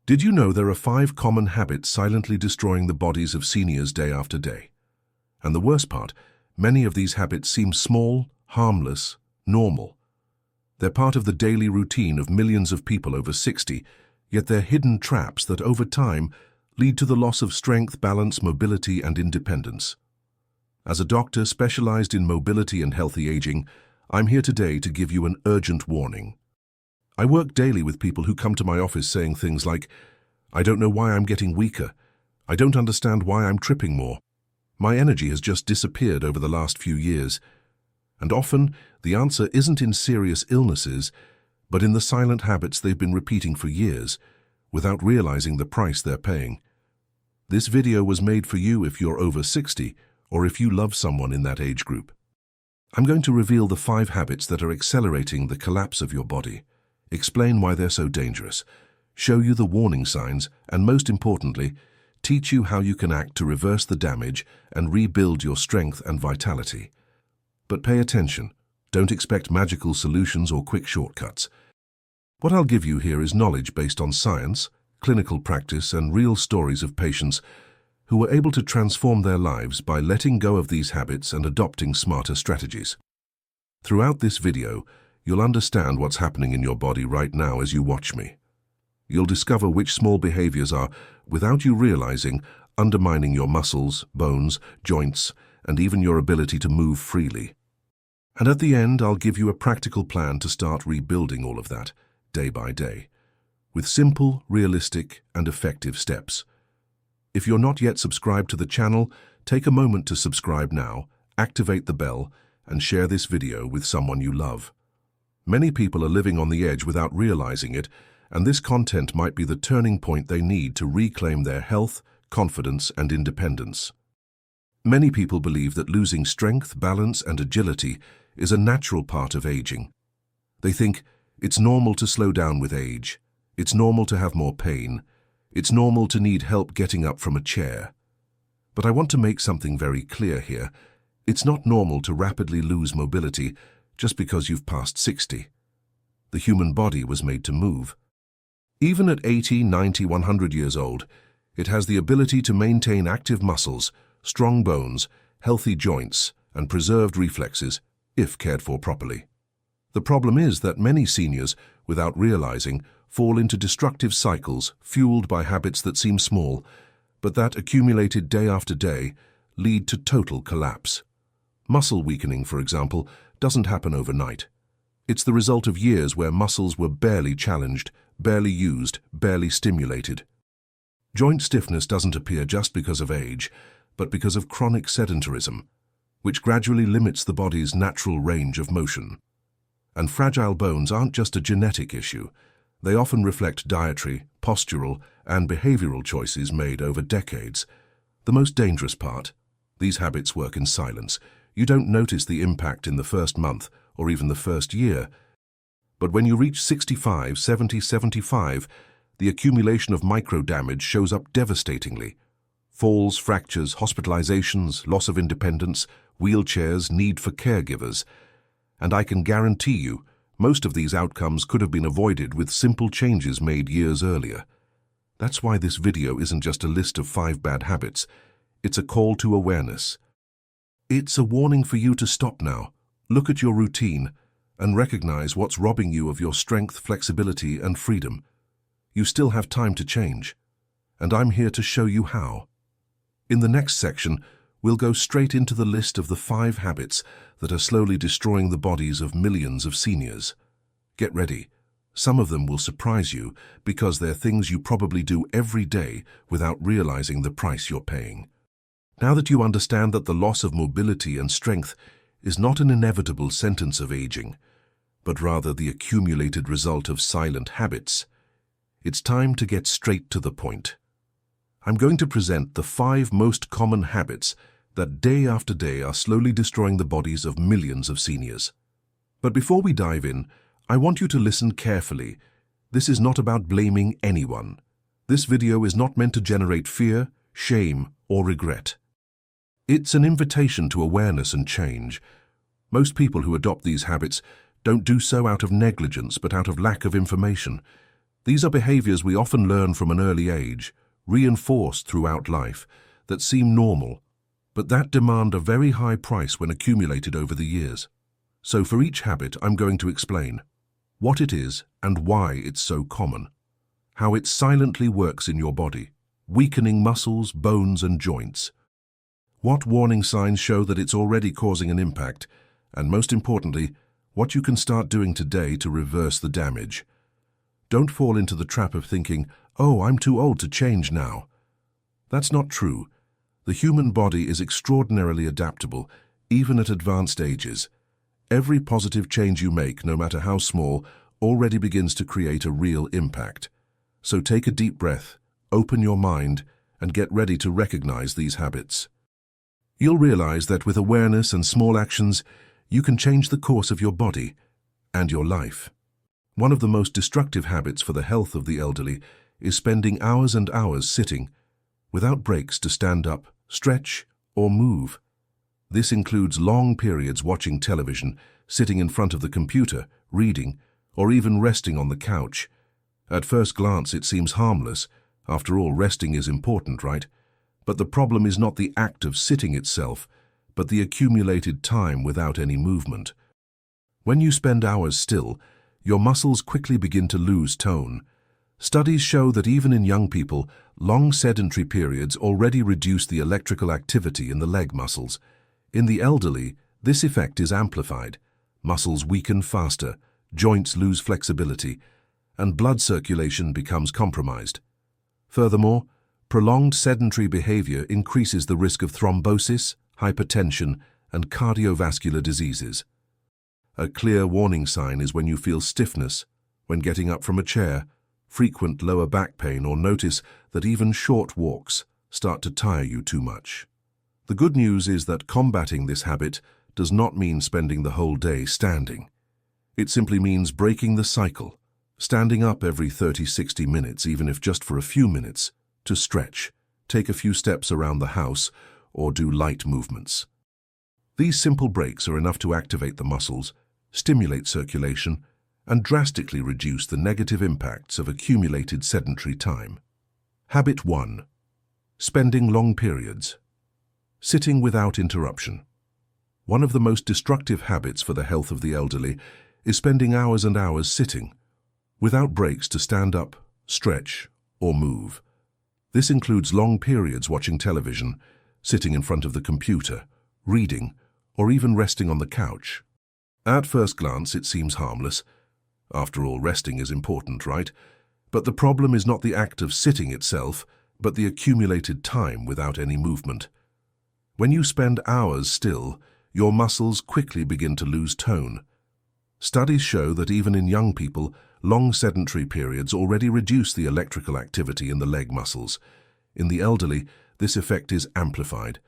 Did you know there are 5 common habits silently destroying the bodies of seniors day after day? And the worst part, many of these habits seem small, harmless, normal. They're part of the daily routine of millions of people over 60, yet they're hidden traps that over time lead to the loss of strength, balance, mobility, and independence. As a doctor specialized in mobility and healthy aging, I'm here today to give you an urgent warning. I work daily with people who come to my office saying things like, "I don't know why I'm getting weaker. I don't understand why I'm tripping more. My energy has just disappeared over the last few years." And often, the answer isn't in serious illnesses, but in the silent habits they've been repeating for years, without realizing the price they're paying. This video was made for you if you're over 60, or if you love someone in that age group. I'm going to reveal the 5 habits that are accelerating the collapse of your body, explain why they're so dangerous, show you the warning signs, and most importantly, teach you how you can act to reverse the damage and rebuild your strength and vitality. But pay attention, don't expect magical solutions or quick shortcuts. What I'll give you here is knowledge based on science, clinical practice, and real stories of patients who were able to transform their lives by letting go of these habits and adopting smarter strategies. Throughout this video, you'll understand what's happening in your body right now as you watch me. You'll discover which small behaviors are, without you realizing, undermining your muscles, bones, joints, and even your ability to move freely. And at the end, I'll give you a practical plan to start rebuilding all of that, day by day, with simple, realistic, and effective steps. If you're not yet subscribed to the channel, take a moment to subscribe now, activate the bell, and share this video with someone you love. Many people are living on the edge without realizing it, and this content might be the turning point they need to reclaim their health, confidence, and independence. Many people believe that losing strength, balance, and agility is a natural part of aging. They think it's normal to slow down with age, it's normal to have more pain, it's normal to need help getting up from a chair. But I want to make something very clear here. It's not normal to rapidly lose mobility just because you've passed 60. The human body was made to move. Even at 80, 90, 100 years old, it has the ability to maintain active muscles, strong bones, healthy joints, and preserved reflexes, if cared for properly. The problem is that many seniors, without realizing, fall into destructive cycles fueled by habits that seem small, but that, accumulated day after day, lead to total collapse. Muscle weakening, for example, doesn't happen overnight. It's the result of years where muscles were barely challenged, barely used, barely stimulated. Joint stiffness doesn't appear just because of age, but because of chronic sedentarism, which gradually limits the body's natural range of motion. And fragile bones aren't just a genetic issue. They often reflect dietary, postural, and behavioral choices made over decades. The most dangerous part: these habits work in silence. You don't notice the impact in the first month or even the first year. But when you reach 65, 70, 75, the accumulation of micro-damage shows up devastatingly. Falls, fractures, hospitalizations, loss of independence, wheelchairs, need for caregivers. And I can guarantee you, most of these outcomes could have been avoided with simple changes made years earlier. That's why this video isn't just a list of 5 bad habits. It's a call to awareness. It's a warning for you to stop now, look at your routine, and recognize what's robbing you of your strength, flexibility, and freedom. You still have time to change, and I'm here to show you how. In the next section, we'll go straight into the list of the 5 habits that are slowly destroying the bodies of millions of seniors. Get ready. Some of them will surprise you because they're things you probably do every day without realizing the price you're paying. Now that you understand that the loss of mobility and strength is not an inevitable sentence of aging, but rather the accumulated result of silent habits, it's time to get straight to the point. I'm going to present the 5 most common habits that day after day are slowly destroying the bodies of millions of seniors. But before we dive in, I want you to listen carefully. This is not about blaming anyone. This video is not meant to generate fear, shame, or regret. It's an invitation to awareness and change. Most people who adopt these habits don't do so out of negligence but out of lack of information. These are behaviors we often learn from an early age, reinforced throughout life, that seem normal, but that demand a very high price when accumulated over the years. So for each habit, I'm going to explain what it is and why it's so common, how it silently works in your body, weakening muscles, bones, and joints, what warning signs show that it's already causing an impact, and most importantly, what you can start doing today to reverse the damage. Don't fall into the trap of thinking, "Oh, I'm too old to change now." That's not true. The human body is extraordinarily adaptable, even at advanced ages. Every positive change you make, no matter how small, already begins to create a real impact. So take a deep breath, open your mind, and get ready to recognize these habits. You'll realize that with awareness and small actions, you can change the course of your body and your life. One of the most destructive habits for the health of the elderly is spending hours and hours sitting, without breaks to stand up, stretch, or move. This includes long periods watching television, sitting in front of the computer, reading, or even resting on the couch. At first glance, it seems harmless. After all, resting is important, right? But the problem is not the act of sitting itself, but the accumulated time without any movement. When you spend hours still, your muscles quickly begin to lose tone. Studies show that even in young people, long sedentary periods already reduce the electrical activity in the leg muscles. In the elderly, this effect is amplified. Muscles weaken faster, joints lose flexibility, and blood circulation becomes compromised. Furthermore, prolonged sedentary behavior increases the risk of thrombosis, hypertension, and cardiovascular diseases. A clear warning sign is when you feel stiffness when getting up from a chair, frequent lower back pain, or notice that even short walks start to tire you too much. The good news is that combating this habit does not mean spending the whole day standing. It simply means breaking the cycle, standing up every 30-60 minutes, even if just for a few minutes, to stretch, take a few steps around the house, or do light movements. These simple breaks are enough to activate the muscles, stimulate circulation, and drastically reduce the negative impacts of accumulated sedentary time. Habit 1. Spending long periods. Sitting without interruption. One of the most destructive habits for the health of the elderly is spending hours and hours sitting, without breaks to stand up, stretch, or move. This includes long periods watching television, sitting in front of the computer, reading, or even resting on the couch. At first glance, it seems harmless. After all, resting is important, right? But the problem is not the act of sitting itself, but the accumulated time without any movement. When you spend hours still, your muscles quickly begin to lose tone. Studies show that even in young people, long sedentary periods already reduce the electrical activity in the leg muscles. In the elderly, this effect is amplified.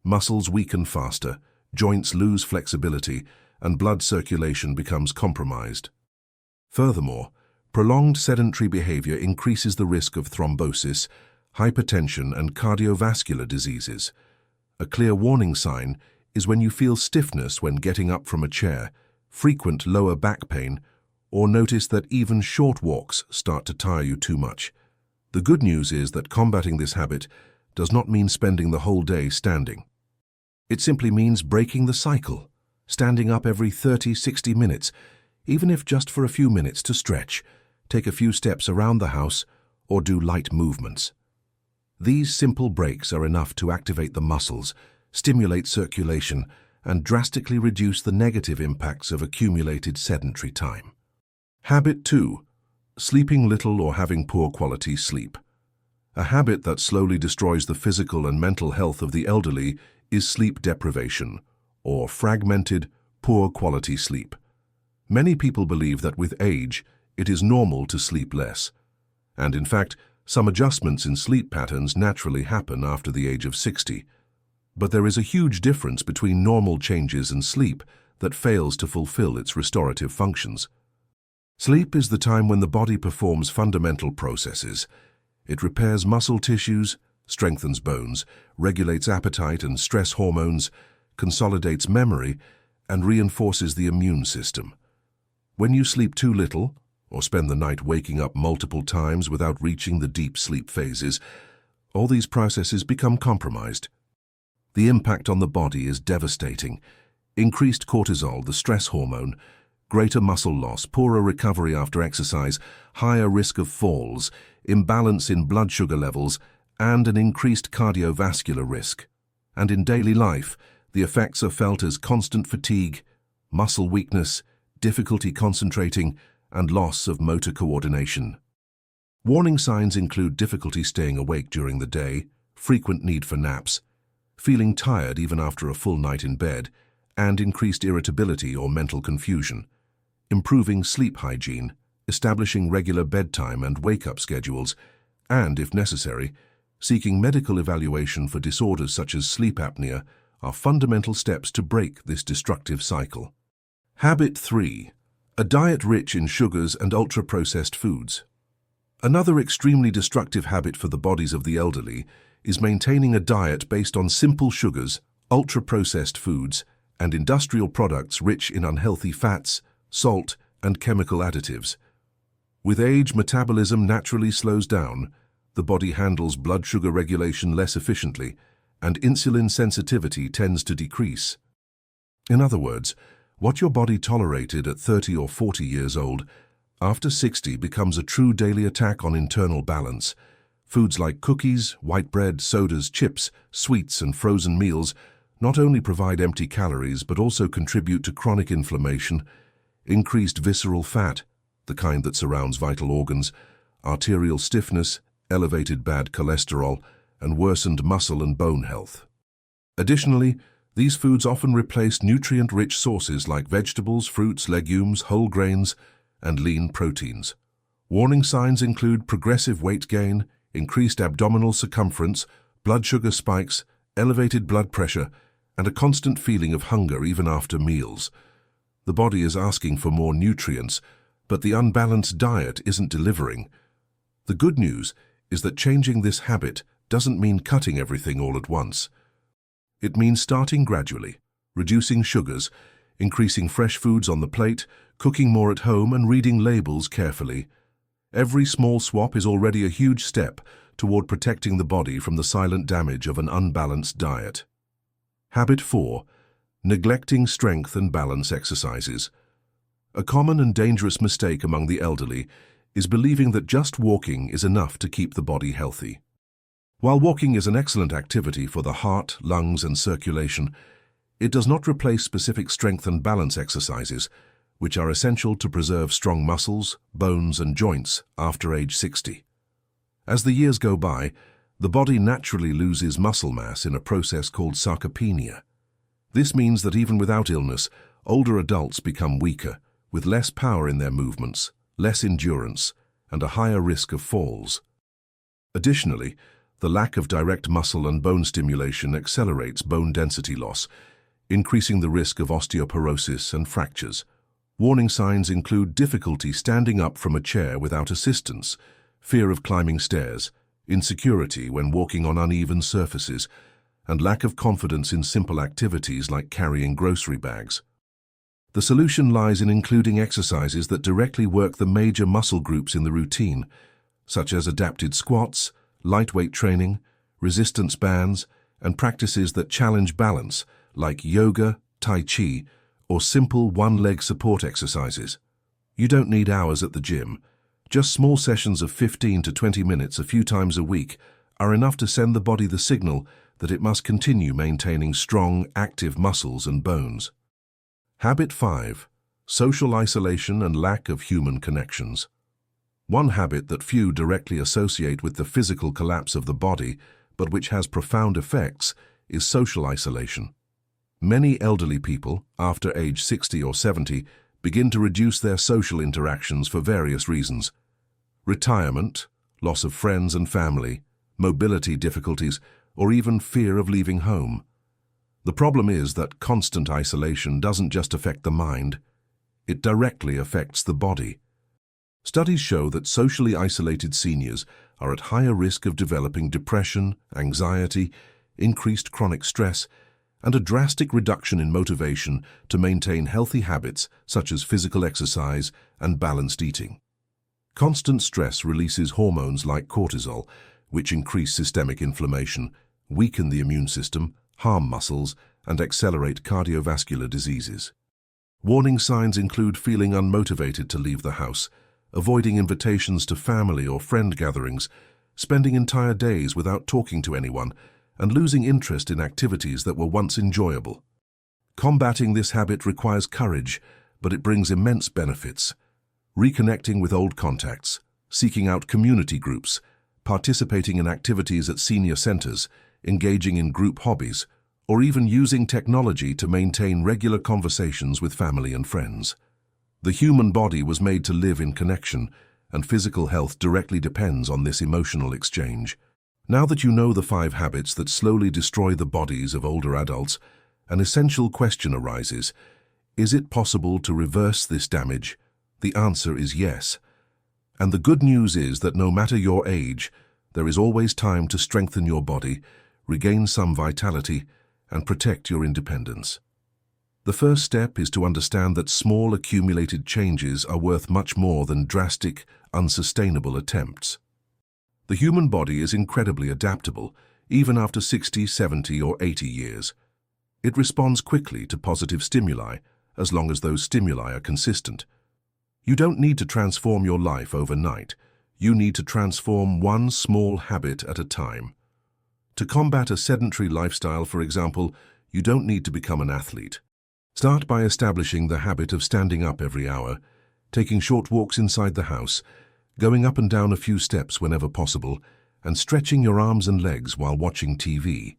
Muscles weaken faster, joints lose flexibility, and blood circulation becomes compromised. Furthermore, prolonged sedentary behavior increases the risk of thrombosis, hypertension, and cardiovascular diseases. A clear warning sign is when you feel stiffness when getting up from a chair, frequent lower back pain, or notice that even short walks start to tire you too much. The good news is that combating this habit does not mean spending the whole day standing. It simply means breaking the cycle, standing up every 30-60 minutes, even if just for a few minutes to stretch, take a few steps around the house, or do light movements. These simple breaks are enough to activate the muscles, stimulate circulation, and drastically reduce the negative impacts of accumulated sedentary time. Habit 2. Sleeping little or having poor quality sleep. A habit that slowly destroys the physical and mental health of the elderly is sleep deprivation, or fragmented, poor quality sleep. Many people believe that with age, it is normal to sleep less. And in fact, some adjustments in sleep patterns naturally happen after the age of 60. But there is a huge difference between normal changes and sleep that fails to fulfill its restorative functions. Sleep is the time when the body performs fundamental processes. It repairs muscle tissues, strengthens bones, regulates appetite and stress hormones, consolidates memory, and reinforces the immune system. When you sleep too little, or spend the night waking up multiple times without reaching the deep sleep phases, all these processes become compromised. The impact on the body is devastating. Increased cortisol, the stress hormone, greater muscle loss, poorer recovery after exercise, higher risk of falls, imbalance in blood sugar levels, and an increased cardiovascular risk. And in daily life, the effects are felt as constant fatigue, muscle weakness, difficulty concentrating, and loss of motor coordination. Warning signs include difficulty staying awake during the day, frequent need for naps, feeling tired even after a full night in bed, and increased irritability or mental confusion. Improving sleep hygiene, establishing regular bedtime and wake-up schedules, and, if necessary, seeking medical evaluation for disorders such as sleep apnea are fundamental steps to break this destructive cycle. Habit 3. A diet rich in sugars and ultra-processed foods. Another extremely destructive habit for the bodies of the elderly is maintaining a diet based on simple sugars, ultra-processed foods, and industrial products rich in unhealthy fats, salt, and chemical additives. With age, metabolism naturally slows down, the body handles blood sugar regulation less efficiently, and insulin sensitivity tends to decrease. In other words, what your body tolerated at 30 or 40 years old, after 60 becomes a true daily attack on internal balance. Foods like cookies, white bread, sodas, chips, sweets, and frozen meals not only provide empty calories but also contribute to chronic inflammation, increased visceral fat, the kind that surrounds vital organs, arterial stiffness, elevated bad cholesterol, and worsened muscle and bone health. Additionally, these foods often replace nutrient-rich sources like vegetables, fruits, legumes, whole grains, and lean proteins. Warning signs include progressive weight gain, increased abdominal circumference, blood sugar spikes, elevated blood pressure, and a constant feeling of hunger even after meals. The body is asking for more nutrients, but the unbalanced diet isn't delivering. The good news is that changing this habit doesn't mean cutting everything all at once. It means starting gradually, reducing sugars, increasing fresh foods on the plate, cooking more at home, and reading labels carefully. Every small swap is already a huge step toward protecting the body from the silent damage of an unbalanced diet. Habit 4. Neglecting strength and balance exercises. A common and dangerous mistake among the elderly is believing that just walking is enough to keep the body healthy. While walking is an excellent activity for the heart, lungs, and circulation, it does not replace specific strength and balance exercises, which are essential to preserve strong muscles, bones, and joints after age 60. As the years go by, the body naturally loses muscle mass in a process called sarcopenia. This means that even without illness, older adults become weaker, with less power in their movements, less endurance, and a higher risk of falls. Additionally, the lack of direct muscle and bone stimulation accelerates bone density loss, increasing the risk of osteoporosis and fractures. Warning signs include difficulty standing up from a chair without assistance, fear of climbing stairs, insecurity when walking on uneven surfaces, and lack of confidence in simple activities like carrying grocery bags. The solution lies in including exercises that directly work the major muscle groups in the routine, such as adapted squats, lightweight training, resistance bands, and practices that challenge balance, like yoga, tai chi, or simple one-leg support exercises. You don't need hours at the gym. Just small sessions of 15 to 20 minutes a few times a week are enough to send the body the signal that it must continue maintaining strong, active muscles and bones. Habit 5. Social isolation and lack of human connections. One habit that few directly associate with the physical collapse of the body, but which has profound effects, is social isolation. Many elderly people, after age 60 or 70, begin to reduce their social interactions for various reasons. Retirement, loss of friends and family, mobility difficulties, or even fear of leaving home. The problem is that constant isolation doesn't just affect the mind, it directly affects the body. Studies show that socially isolated seniors are at higher risk of developing depression, anxiety, increased chronic stress, and a drastic reduction in motivation to maintain healthy habits such as physical exercise and balanced eating. Constant stress releases hormones like cortisol, which increase systemic inflammation, weaken the immune system, harm muscles, and accelerate cardiovascular diseases. Warning signs include feeling unmotivated to leave the house, avoiding invitations to family or friend gatherings, spending entire days without talking to anyone, and losing interest in activities that were once enjoyable. Combating this habit requires courage, but it brings immense benefits. Reconnecting with old contacts, seeking out community groups, participating in activities at senior centers, engaging in group hobbies, or even using technology to maintain regular conversations with family and friends. The human body was made to live in connection, and physical health directly depends on this emotional exchange. Now that you know the 5 habits that slowly destroy the bodies of older adults, an essential question arises. Is it possible to reverse this damage? The answer is yes. And the good news is that no matter your age, there is always time to strengthen your body, regain some vitality, and protect your independence. The first step is to understand that small accumulated changes are worth much more than drastic, unsustainable attempts. The human body is incredibly adaptable, even after 60, 70, or 80 years. It responds quickly to positive stimuli, as long as those stimuli are consistent. You don't need to transform your life overnight. You need to transform one small habit at a time. To combat a sedentary lifestyle, for example, you don't need to become an athlete. Start by establishing the habit of standing up every hour, taking short walks inside the house, going up and down a few steps whenever possible, and stretching your arms and legs while watching TV.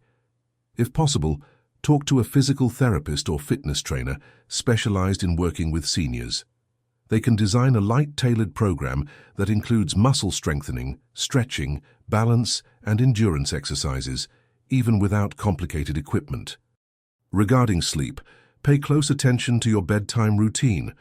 If possible, talk to a physical therapist or fitness trainer specialized in working with seniors. They can design a light-tailored program that includes muscle strengthening, stretching, balance, and endurance exercises, even without complicated equipment. Regarding sleep, pay close attention to your bedtime routine.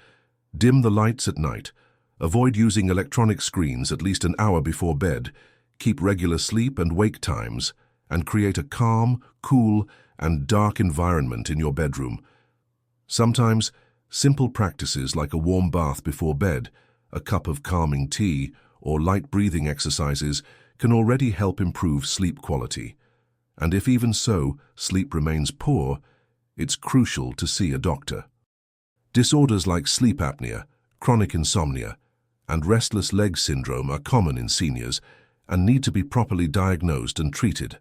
Dim the lights at night. Avoid using electronic screens at least an hour before bed. Keep regular sleep and wake times, and create a calm, cool, and dark environment in your bedroom. Sometimes, simple practices like a warm bath before bed, a cup of calming tea, or light breathing exercises can already help improve sleep quality. And if even so, sleep remains poor, it's crucial to see a doctor. Disorders like sleep apnea, chronic insomnia, and restless leg syndrome are common in seniors and need to be properly diagnosed and treated.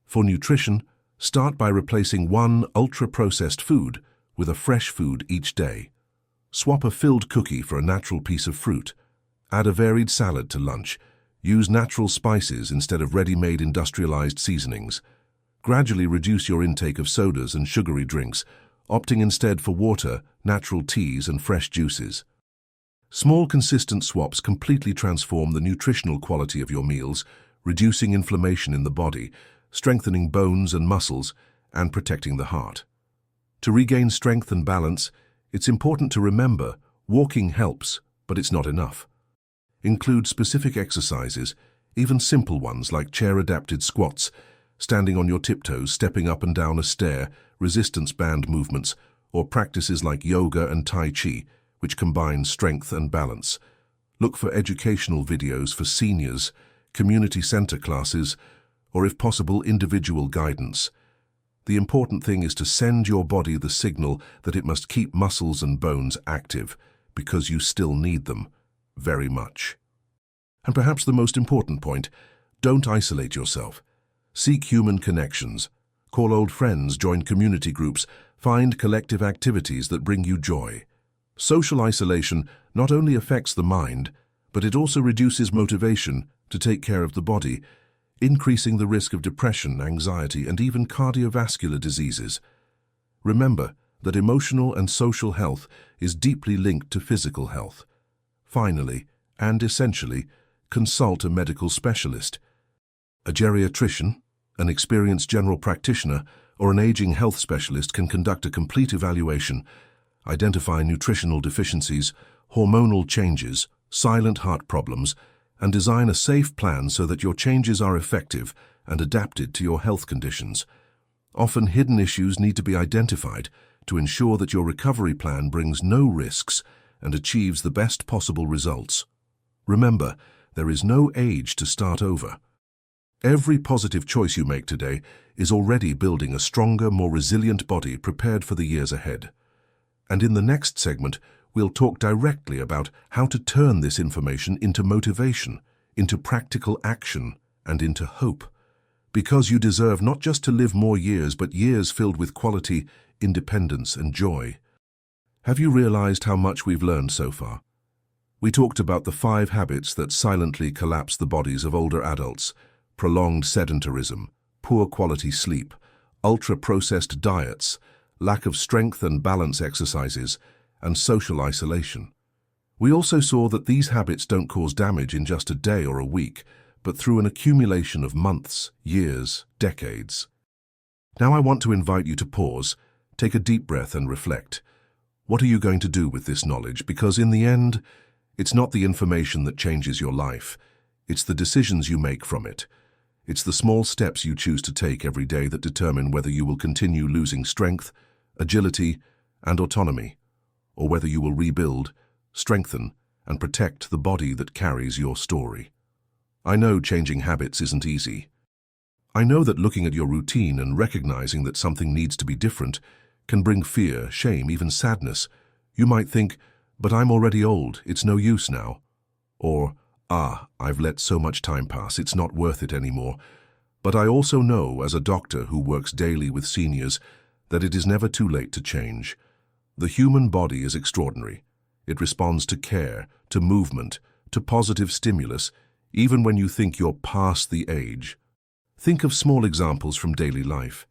For nutrition, start by replacing one ultra-processed food with a fresh food each day. Swap a filled cookie for a natural piece of fruit. Add a varied salad to lunch. Use natural spices instead of ready-made industrialized seasonings. Gradually reduce your intake of sodas and sugary drinks, opting instead for water, natural teas, and fresh juices. Small, consistent swaps completely transform the nutritional quality of your meals, reducing inflammation in the body, strengthening bones and muscles, and protecting the heart. To regain strength and balance, it's important to remember walking helps, but it's not enough. Include specific exercises, even simple ones like chair-adapted squats, standing on your tiptoes, stepping up and down a stair, resistance band movements, or practices like yoga and Tai Chi, which combine strength and balance. Look for educational videos for seniors, community center classes, or if possible, individual guidance. The important thing is to send your body the signal that it must keep muscles and bones active, because you still need them, very much. And perhaps the most important point, don't isolate yourself. Seek human connections. Call old friends, join community groups, find collective activities that bring you joy. Social isolation not only affects the mind, but it also reduces motivation to take care of the body, increasing the risk of depression, anxiety, and even cardiovascular diseases. Remember that emotional and social health is deeply linked to physical health. Finally, and essentially, consult a medical specialist. A geriatrician, an experienced general practitioner, or an aging health specialist can conduct a complete evaluation, identify nutritional deficiencies, hormonal changes, silent heart problems, and design a safe plan so that your changes are effective and adapted to your health conditions. Often hidden issues need to be identified to ensure that your recovery plan brings no risks and achieves the best possible results. Remember, there is no age to start over. Every positive choice you make today is already building a stronger, more resilient body prepared for the years ahead. And in the next segment, we'll talk directly about how to turn this information into motivation, into practical action, and into hope. Because you deserve not just to live more years, but years filled with quality, independence, and joy. Have you realized how much we've learned so far? We talked about the 5 habits that silently collapse the bodies of older adults: prolonged sedentarism, poor quality sleep, ultra-processed diets, lack of strength and balance exercises, and social isolation. We also saw that these habits don't cause damage in just a day or a week, but through an accumulation of months, years, decades. Now I want to invite you to pause, take a deep breath and reflect. What are you going to do with this knowledge? Because in the end, it's not the information that changes your life. It's the decisions you make from it. It's the small steps you choose to take every day that determine whether you will continue losing strength, agility, and autonomy, or whether you will rebuild, strengthen, and protect the body that carries your story. I know changing habits isn't easy. I know that looking at your routine and recognizing that something needs to be different can bring fear, shame, even sadness. You might think, "But I'm already old, it's no use now." Or, "I've let so much time pass, it's not worth it anymore." But I also know, as a doctor who works daily with seniors, that it is never too late to change. The human body is extraordinary. It responds to care, to movement, to positive stimulus, even when you think you're past the age. Think of small examples from daily life.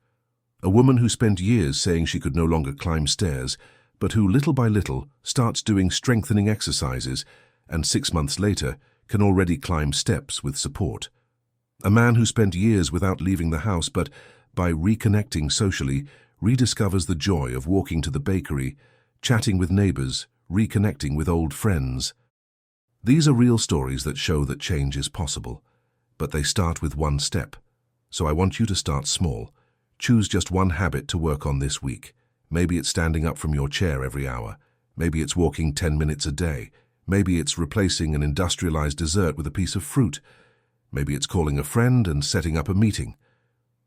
A woman who spent years saying she could no longer climb stairs, but who little by little starts doing strengthening exercises and 6 months later can already climb steps with support. A man who spent years without leaving the house, but by reconnecting socially, rediscovers the joy of walking to the bakery, chatting with neighbors, reconnecting with old friends. These are real stories that show that change is possible, but they start with one step. So I want you to start small. Choose just one habit to work on this week. Maybe it's standing up from your chair every hour. Maybe it's walking 10 minutes a day. Maybe it's replacing an industrialized dessert with a piece of fruit. Maybe it's calling a friend and setting up a meeting.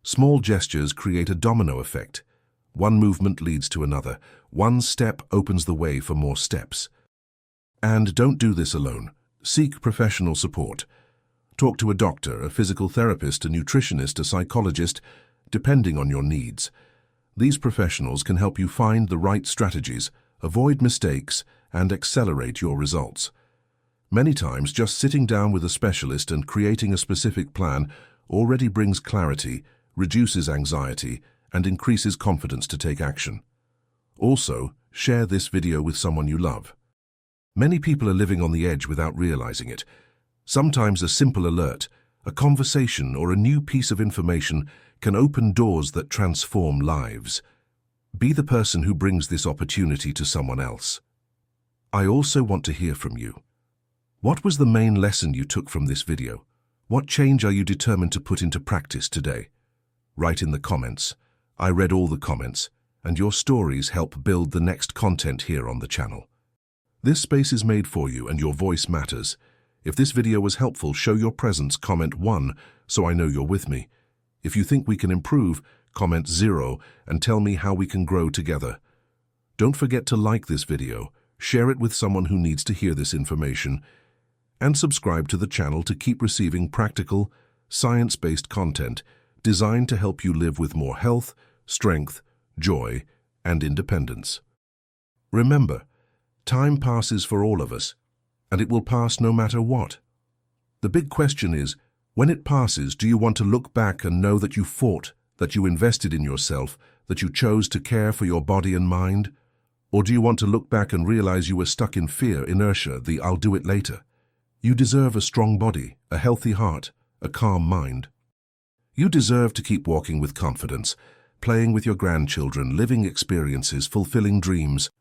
Small gestures create a domino effect. One movement leads to another. One step opens the way for more steps. And don't do this alone. Seek professional support. Talk to a doctor, a physical therapist, a nutritionist, a psychologist, depending on your needs. These professionals can help you find the right strategies, avoid mistakes, and accelerate your results. Many times, just sitting down with a specialist and creating a specific plan already brings clarity, reduces anxiety, and increases confidence to take action. Also, share this video with someone you love. Many people are living on the edge without realizing it. Sometimes a simple alert, a conversation, or a new piece of information can open doors that transform lives. Be the person who brings this opportunity to someone else. I also want to hear from you. What was the main lesson you took from this video? What change are you determined to put into practice today? Write in the comments. I read all the comments, and your stories help build the next content here on the channel. This space is made for you, and your voice matters. If this video was helpful, show your presence, comment 1, so I know you're with me. If you think we can improve, comment 0 and tell me how we can grow together. Don't forget to like this video, share it with someone who needs to hear this information, and subscribe to the channel to keep receiving practical, science-based content designed to help you live with more health, strength, joy, and independence. Remember, time passes for all of us, and it will pass no matter what. The big question is, when it passes, do you want to look back and know that you fought, that you invested in yourself, that you chose to care for your body and mind? Or do you want to look back and realize you were stuck in fear, inertia, the "I'll do it later"? You deserve a strong body, a healthy heart, a calm mind. You deserve to keep walking with confidence, playing with your grandchildren, living experiences, fulfilling dreams.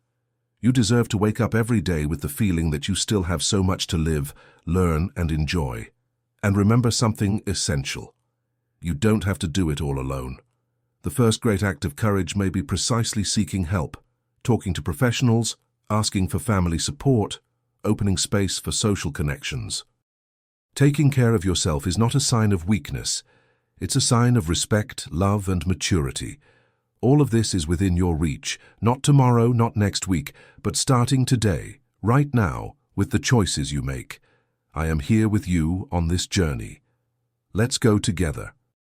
You deserve to wake up every day with the feeling that you still have so much to live, learn, and enjoy. And remember something essential. You don't have to do it all alone. The first great act of courage may be precisely seeking help, talking to professionals, asking for family support, opening space for social connections. Taking care of yourself is not a sign of weakness. It's a sign of respect, love, and maturity. All of this is within your reach, not tomorrow, not next week, but starting today, right now, with the choices you make. I am here with you on this journey. Let's go together.